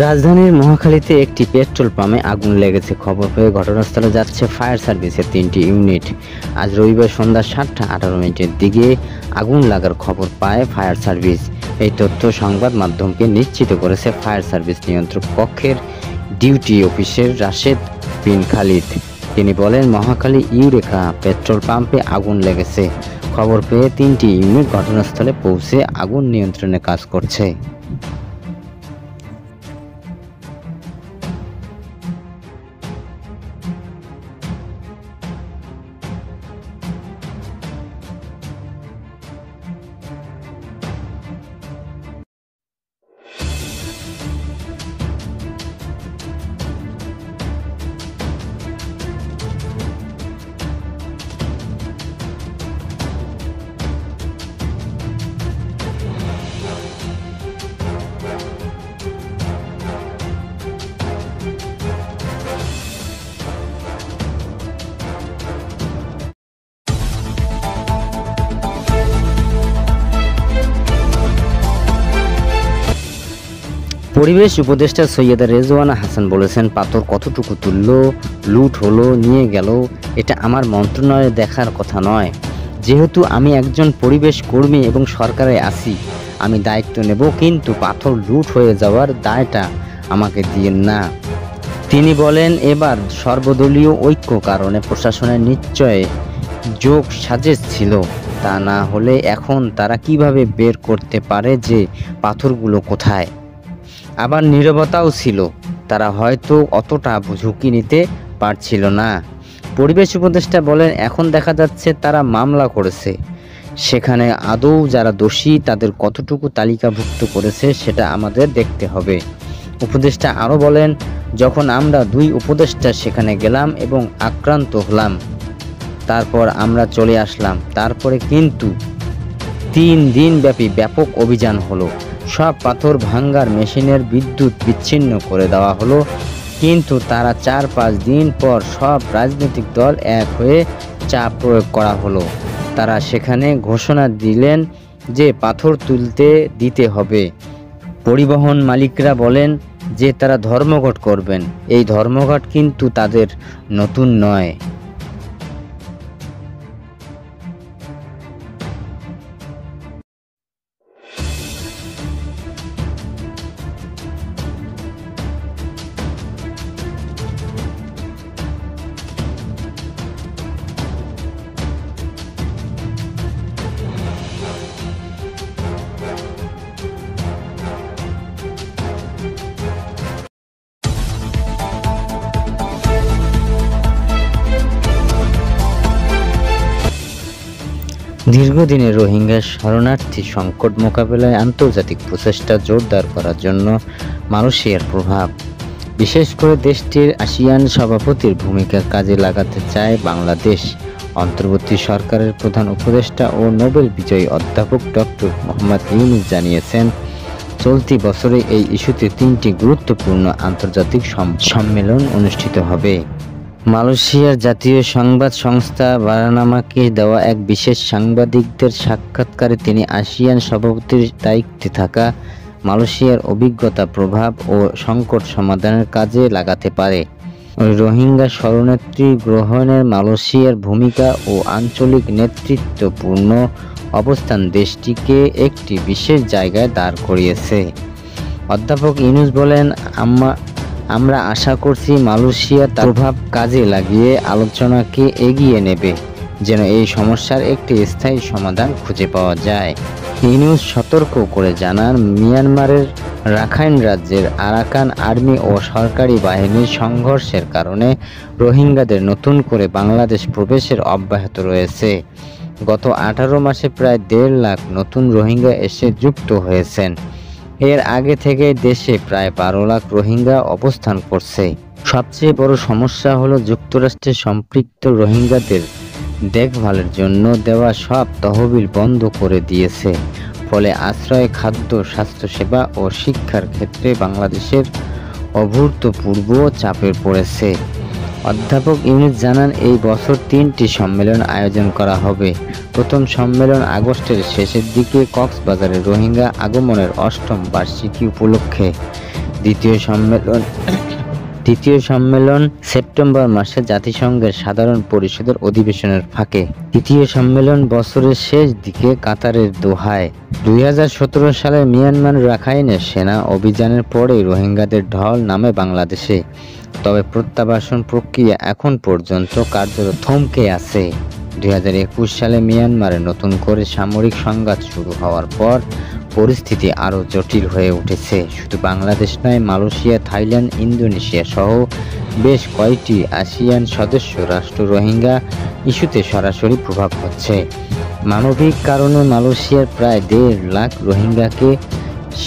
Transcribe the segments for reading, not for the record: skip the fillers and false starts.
রাজধানীর মহাখালীতে একটি পেট্রোল পাম্পে আগুন লেগেছে। খবর পেয়ে ঘটনাস্থলে যাচ্ছে ফায়ার সার্ভিসের 3টি ইউনিট। আজ রবিবার সন্ধ্যা 7:18 দিকে আগুন লাগার খবর পায় ফায়ার সার্ভিস। এই তথ্য সংবাদ মাধ্যমকে নিশ্চিত করেছে ফায়ার সার্ভিস নিয়ন্ত্রক কক্ষের ডিউটি অফিসার রাশেদ বিন খালিদ। তিনি বলেন, মহাখালী ইউরেকা পেট্রোল পাম্পে আগুন লেগেছে। খবর পেয়ে 3টি ইউনিট ঘটনাস্থলে পৌঁছে আগুন নিয়ন্ত্রণে কাজ করছে। পরিবেশ উপদেষ্টা সৈয়দা রেজওয়ানা হাসান বলেছেন, পাথর কতটুকু তুললো, লুট হলো, নিয়ে গেল, এটা আমার মন্ত্রণালয়ে দেখার কথা নয়। যেহেতু আমি একজন পরিবেশ কর্মী এবং সরকারে আছি, আমি দায়িত্ব নেব, কিন্তু পাথর লুট হয়ে যাওয়ার দায়টা আমাকে দিয়েন না। তিনি বলেন, এবার সর্বদলীয় ঐক্য কারণে প্রশাসনের নিশ্চয় যোগ সাজেশ ছিল, তা না হলে এখন তারা কিভাবে বের করতে পারে যে পাথরগুলো কোথায়। আবার নীরবতাও ছিল, তারা হয়তো অতটা ঝুঁকি নিতে পারছিল না। পরিবেশ উপদেষ্টা বলেন, এখন দেখা যাচ্ছে তারা মামলা করেছে, সেখানে আদৌ যারা দোষী তাদের কতটুকু তালিকাভুক্ত করেছে সেটা আমাদের দেখতে হবে। উপদেষ্টা আরও বলেন, যখন আমরা 2 উপদেষ্টা সেখানে গেলাম এবং আক্রান্ত হলাম, তারপর আমরা চলে আসলাম, তারপরে কিন্তু 3 দিনব্যাপী ব্যাপক অভিযান হলো। সব পাথর ভাঙ্গার মেশিনের বিদ্যুৎ বিচ্ছিন্ন করে দেওয়া হলো, কিন্তু তারা 4-5 দিন পর সব রাজনৈতিক দল এক হয়ে চাপ প্রয়োগ করা হলো। তারা সেখানে ঘোষণা দিলেন যে পাথর তুলতে দিতে হবে। পরিবহন মালিকরা বলেন যে তারা ধর্মঘট করবেন। এই ধর্মঘট কিন্তু তাদের নতুন নয়। দীর্ঘদিনের রোহিঙ্গা শরণার্থী সংকট মোকাবেলায় আন্তর্জাতিক প্রচেষ্টা জোরদার করার জন্য মালয়েশিয়ার প্রভাব, বিশেষ করে দেশটির আসিয়ান সভাপতির ভূমিকা কাজে লাগাতে চায় বাংলাদেশ। অন্তর্বর্তী সরকারের প্রধান উপদেষ্টা ও নোবেল বিজয়ী অধ্যাপক ডক্টর মোহাম্মদ ইউনূস জানিয়েছেন, চলতি বছরে এই ইস্যুতে 3টি গুরুত্বপূর্ণ আন্তর্জাতিক সম্মেলন অনুষ্ঠিত হবে। মালয়েশিয়ার জাতীয় সংবাদ সংস্থা বারানামাকে দেওয়া এক বিশেষ সাংবাদিকদের সাক্ষাৎকারে তিনি আসিয়ান সভাপতির দায়িত্বে থাকা মালয়েশিয়ার অভিজ্ঞতা, প্রভাব ও সংকট সমাধানের কাজে লাগাতে পারে। রোহিঙ্গা শরণার্থী গ্রহণের মালয়েশিয়ার ভূমিকা ও আঞ্চলিক নেতৃত্বপূর্ণ অবস্থান দেশটিকে একটি বিশেষ জায়গায় দাঁড় করিয়েছে। অধ্যাপক ইউনূস বলেন, আমরা আশা করছি মালয়েশিয়া তার প্রভাব কাজে লাগিয়ে আলোচনাকে এগিয়ে নেবে, যেন এই সমস্যার একটি স্থায়ী সমাধান খুঁজে পাওয়া যায়। ইউনূস সতর্ক করে জানান, মিয়ানমারের রাখাইন রাজ্যের আরাকান আর্মি ও সরকারি বাহিনীর সংঘর্ষের কারণে রোহিঙ্গাদের নতুন করে বাংলাদেশ প্রবেশের অব্যাহত রয়েছে। গত 18 মাসে প্রায় 1.5 লাখ নতুন রোহিঙ্গা এসে যুক্ত হয়েছেন। এর আগে থেকে দেশে প্রায় 12 লাখ রোহিঙ্গা অবস্থান করছে। সবচেয়ে বড় সমস্যা হলো যুক্তরাষ্ট্রে সম্পৃক্ত রোহিঙ্গাদের দেখভালের জন্য দেওয়া সব তহবিল বন্ধ করে দিয়েছে। ফলে আশ্রয়, খাদ্য, স্বাস্থ্যসেবা ও শিক্ষার ক্ষেত্রে বাংলাদেশের অভূতপূর্ব চাপে পড়েছে। অধ্যাপক ইউনূস জানান, এই বছর 3টি সম্মেলন আয়োজন করা হবে। প্রথম সম্মেলন আগস্টের শেষের দিকে কক্সবাজারে রোহিঙ্গা আগমনের 8ম বার্ষিকী উপলক্ষে। দ্বিতীয় সম্মেলন সেপ্টেম্বর মাসে জাতিসংঘের সাধারণ পরিষদের অধিবেশনের ফাঁকে। তৃতীয় সম্মেলন বছরের শেষ দিকে কাতারের দোহায়। 2017 সালে মিয়ানমার রাখাইনে সেনা অভিযানের পরে রোহিঙ্গাদের ঢল নামে বাংলাদেশে। তবে প্রত্যাবাসন প্রক্রিয়া এখন পর্যন্ত কার্যত থমকে আছে। 2021 সালে মিয়ানমারে নতুন করে সামরিক সংঘাত শুরু হওয়ার পর পরিস্থিতি আরও জটিল হয়ে উঠেছে। শুধু বাংলাদেশ নয়, মালয়েশিয়া, থাইল্যান্ড, ইন্দোনেশিয়া সহ বেশ কয়েকটি আসিয়ান সদস্য রাষ্ট্র রোহিঙ্গা ইস্যুতে সরাসরি প্রভাব হচ্ছে। মানবিক কারণে মালয়েশিয়ার প্রায় 1.5 লাখ রোহিঙ্গাকে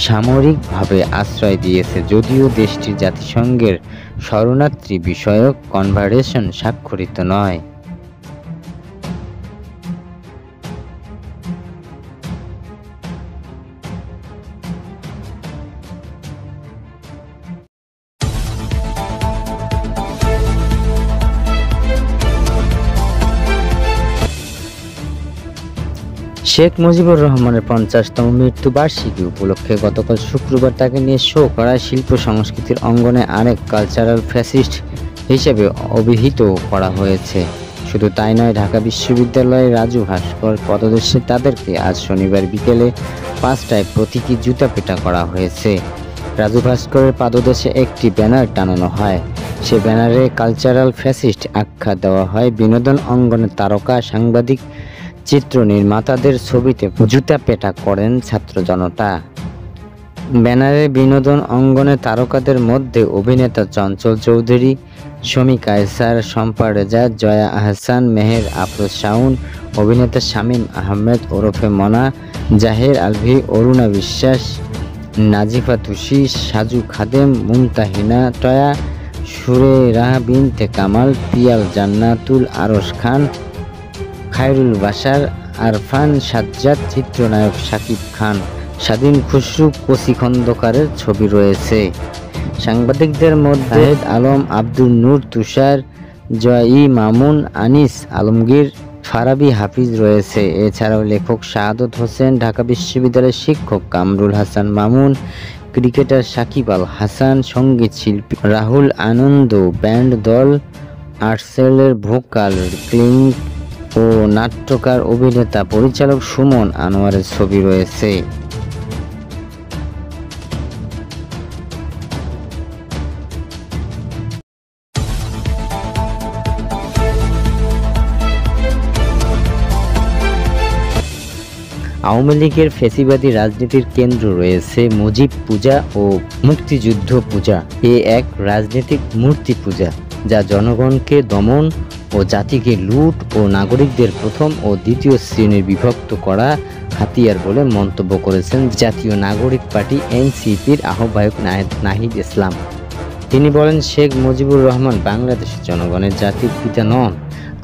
সামরিকভাবে আশ্রয় দিয়েছে, যদিও দেশটির জাতিসংঘের শরণার্থী বিষয়ক কনভেনশন স্বাক্ষরিত নয়। শেখ মুজিবুর রহমানের 50তম মৃত্যুবার্ষিকী উপলক্ষে গতকাল শুক্রবার তাকে নিয়ে শো করা শিল্প সংস্কৃতির অঙ্গনে আরেক কালচারাল ফ্যাসিস্ট হিসেবে অভিহিত করা হয়েছে। শুধু তাই নয়, ঢাকা বিশ্ববিদ্যালয়ের রাজু ভাস্কর পদদেশে তাদেরকে আজ শনিবার বিকেলে 5টায় প্রতীকী জুতাপেটা করা হয়েছে। রাজু ভাস্করের পাদদেশে একটি ব্যানার টানানো হয়। সে ব্যানারে কালচারাল ফ্যাসিস্ট আখ্যা দেওয়া হয়। বিনোদন অঙ্গনের তারকা, সাংবাদিক, চিত্র নির্মাতাদের ছবিতে জুতাপেটা করেন ছাত্র জনতা। ব্যানারে বিনোদন অঙ্গনে তারকাদের মধ্যে অভিনেতা চঞ্চল চৌধুরী, শমী কায়সার, শম্পা রেজা, জয়া আহসান, মেহের আফরোজ শাওন, অভিনেতা শামীম আহমেদ ওরফে মনা, জাহের আলভি, অরুণা বিশ্বাস, নাজিফা তুষি, সাজু খাদেম, মুমতাহিনা টয়া, সুরেরা বিনতে কামাল, পিয়াল জান্নাতুল, আরশ খান, খায়রুল বাশার, আরফান সাজ্জাদ, চিত্রনায়ক শাকিব খান, স্বাধীন খুসরু, কচি খন্দকারের ছবি রয়েছে। সাংবাদিকদের মধ্যে শাহেদ আলম, আব্দুল নূর, তুষার, জয়ী মামুন, আনিস আলমগীর, ফারাবি হাফিজ রয়েছে। এছাড়াও লেখক শাহাদত হোসেন, ঢাকা বিশ্ববিদ্যালয়ের শিক্ষক কামরুল হাসান মামুন, ক্রিকেটার সাকিব আল হাসান, সঙ্গীত শিল্পী রাহুল আনন্দ, ব্যান্ড দল আর্টসেলের ভোকাল ক্লিনিক ও নাট্যকার, অভিনেতা, পরিচালক সুমন আনোয়ারের ছবি রয়েছে। আওয়ামী লীগের ফ্যাসিবাদী রাজনীতির কেন্দ্র রয়েছে মুজিব পূজা ও মুক্তিযুদ্ধ পূজা। এ এক রাজনৈতিক মূর্তি পূজা যা জনগণকে দমন ও জাতিকে লুট ও নাগরিকদের প্রথম ও দ্বিতীয় শ্রেণীর বিভক্ত করা হাতিয়ার বলে মন্তব্য করেছেন জাতীয় নাগরিক পার্টি এনসিপির আহ্বায়ক নাহিদ ইসলাম। তিনি বলেন, শেখ মুজিবুর রহমান বাংলাদেশের জনগণের জাতির পিতা নন।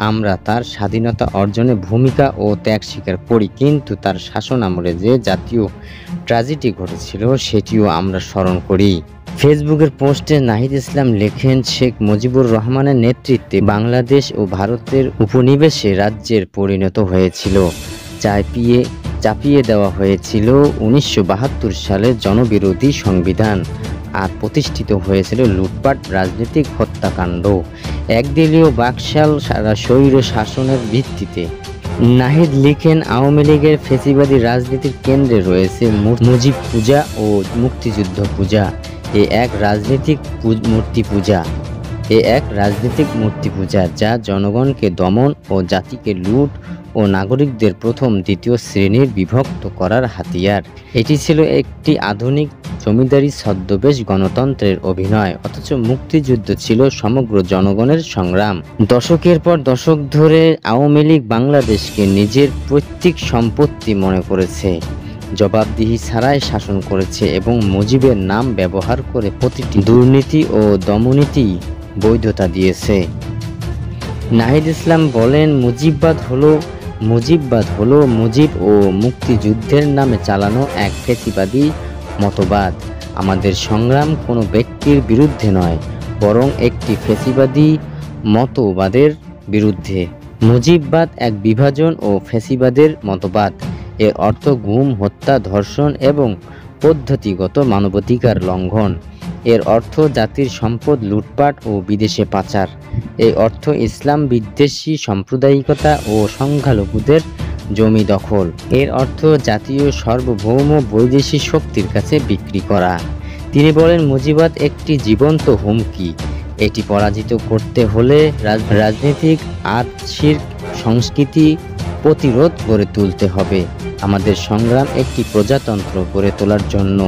আমরা তার স্বাধীনতা অর্জনে ভূমিকা ও ত্যাগ স্বীকার করি, কিন্তু তার শাসন আমলে যে জাতীয় ট্র্যাজেডি ঘটেছিল সেটিও আমরা স্মরণ করি। ফেসবুকের পোস্টে নাহিদ ইসলাম লেখেন, শেখ মুজিবুর রহমানের নেতৃত্বে বাংলাদেশ ও ভারতের উপনিবেশে রাজ্যের পরিণত হয়েছিল। চাপিয়ে দেওয়া হয়েছিল 1972 সালের জনবিরোধী সংবিধান, আর প্রতিষ্ঠিত হয়েছিল লুটপাট রাজনৈতিক হত্যাকাণ্ড, একদলীয় বাকশাল স্বৈর শাসনের ভিত্তিতে। নাহিদ লিখেন, আওয়ামী লীগের ফ্যাসিবাদী রাজনীতির কেন্দ্রে রয়েছে মুজিব পূজা ও মুক্তিযুদ্ধ পূজা। এ এক রাজনৈতিক মূর্তি পূজা যা জনগণকে দমন ও জাতিকে লুট ও নাগরিকদের প্রথম দ্বিতীয় শ্রেণীর বিভক্ত করার হাতিয়ার। এটি ছিল একটি আধুনিক জমিদারি ছদ্মবেশ গণতন্ত্রের অভিনয়, অথচ মুক্তিযুদ্ধ ছিল সমগ্র জনগণের সংগ্রাম। দশকের পর দশক ধরে আওয়ামী লীগ বাংলাদেশকে নিজের পৈতৃক সম্পত্তি মনে করেছে, জবাবদিহি ছাড়াই শাসন করেছে এবং মুজিবের নাম ব্যবহার করে প্রতিটি দুর্নীতি ও দমননীতি বৈধতা দিয়েছে। নাহিদ ইসলাম বলেন, মুজিববাদ হলো মুজিব ও মুক্তিযুদ্ধের নামে চালানো এক ফ্যাসিবাদী মতবাদ। আমাদের সংগ্রাম কোনো ব্যক্তির বিরুদ্ধে নয়, বরং একটি ফ্যাসিবাদী মতবাদের বিরুদ্ধে। মুজিববাদ এক বিভাজন ও ফ্যাসিবাদের মতবাদ। এর অর্থ গুম, হত্যা, ধর্ষণ এবং পদ্ধতিগত মানবাধিকার লঙ্ঘন। এর অর্থ জাতির সম্পদ লুটপাট ও বিদেশে পাচার। এই অর্থ ইসলাম বিদ্বেষী সাম্প্রদায়িকতা ও সংখ্যালঘুদের জমি দখল। এর অর্থ জাতীয় সার্বভৌম বৈদেশিক শক্তির কাছে বিক্রি করা। তিনি বলেন, মুজিবাদ একটি জীবন্ত হুমকি। এটি পরাজিত করতে হলে রাজনৈতিক শিরক সংস্কৃতি প্রতিরোধ গড়ে তুলতে হবে। আমাদের সংগ্রাম একটি প্রজাতন্ত্র গড়ে তোলার জন্য।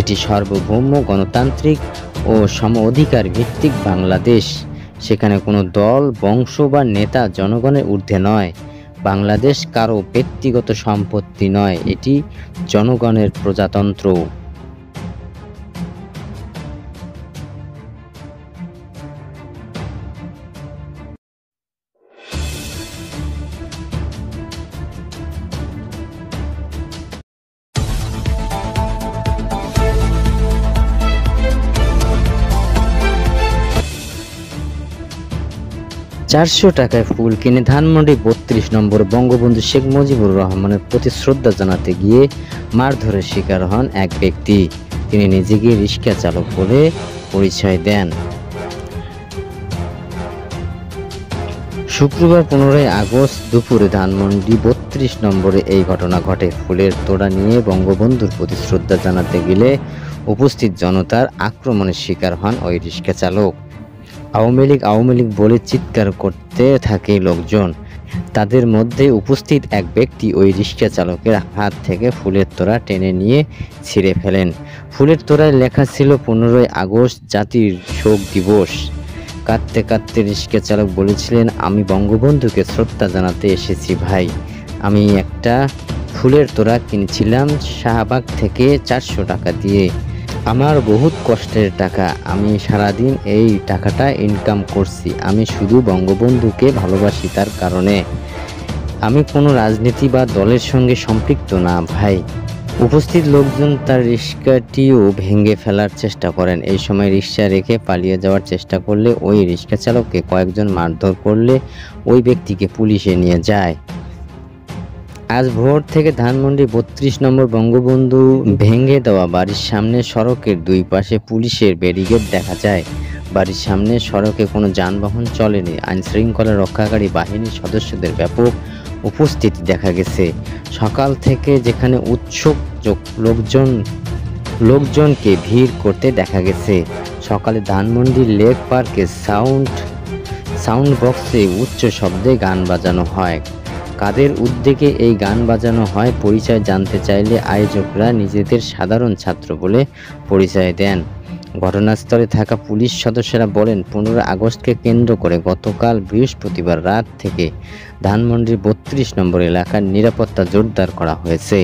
এটি সার্বভৌম গণতান্ত্রিক ও সম অধিকার ভিত্তিক বাংলাদেশ। সেখানে কোনো দল, বংশ বা নেতা জনগণের ঊর্ধ্বে নয়। বাংলাদেশ কারো ব্যক্তিগত সম্পত্তি নয়, এটি জনগণের প্রজাতন্ত্র। 400 টাকায় ফুল কিনে ধানমন্ডি 32 নম্বর বঙ্গবন্ধু শেখ মুজিবুর রহমানের প্রতি শ্রদ্ধা জানাতে গিয়ে মারধরের শিকার হন এক ব্যক্তি। তিনি নিজেকে রিক্সা চালক বলে পরিচয় দেন। শুক্রবার 15 আগস্ট দুপুরে ধানমন্ডি 32 নম্বরে এই ঘটনা ঘটে। ফুলের তোড়া নিয়ে বঙ্গবন্ধুর প্রতি শ্রদ্ধা জানাতে গেলে উপস্থিত জনতার আক্রমণের শিকার হন ওই রিক্সা চালক। আওয়ামী লীগ বলে চিৎকার করতে থাকে লোকজন। তাদের মধ্যে উপস্থিত এক ব্যক্তি ওই রিক্সা চালকের হাত থেকে ফুলের তোড়া টেনে নিয়ে ছিঁড়ে ফেলেন। ফুলের তোড়ায় লেখা ছিল 15 আগস্ট জাতির শোক দিবস। কাঁদতে কাঁদতে রিক্সা চালক বলেছিলেন, আমি বঙ্গবন্ধুকে শ্রদ্ধা জানাতে এসেছি ভাই। আমি একটা ফুলের তোড়া কিনেছিলাম শাহবাগ থেকে 400 টাকা দিয়ে। আমার বহুত কষ্টের টাকা, আমি সারাদিন এই টাকাটা ইনকাম করছি। আমি শুধু বঙ্গবন্ধুকে ভালোবাসি, তার কারণে। আমি কোনো রাজনীতি বা দলের সঙ্গে সম্পৃক্ত না ভাই। উপস্থিত লোকজন তার রিক্সাটিও ভেঙে ফেলার চেষ্টা করেন। এই সময় রিক্সা রেখে পালিয়ে যাওয়ার চেষ্টা করলে ওই রিক্সা চালককে কয়েকজন মারধর করলে ওই ব্যক্তিকে পুলিশে নিয়ে যায়। আজ ভোর থেকে ধানমন্ডি 32 নম্বর বঙ্গবন্ধু ভেঙে দেওয়া বাড়ির সামনে সড়কের দুই পাশে পুলিশের ব্যারিকেড দেখা যায়। বাড়ির সামনে সড়কে কোনো যানবাহন চলেনি। আইনশৃঙ্খলা রক্ষাকারী বাহিনীর সদস্যদের ব্যাপক উপস্থিতি দেখা গেছে। সকাল থেকে যেখানে উৎসুক লোকজনকে ভিড় করতে দেখা গেছে। সকালে ধানমন্ডির লেক পার্কে সাউন্ড বক্সে উচ্চ শব্দে গান বাজানো হয়। কাদের উদ্যোগে এই গান বাজানো হয় পরিচয় জানতে চাইলে আয়োজকরা নিজেদের সাধারণ ছাত্র বলে পরিচয় দেন। ঘটনাস্থলে থাকা পুলিশ সদস্যরা বলেন, 15 আগস্টকে কেন্দ্র করে গতকাল বৃহস্পতিবার রাত থেকে ধানমন্ডির 32 নম্বর এলাকার নিরাপত্তা জোরদার করা হয়েছে।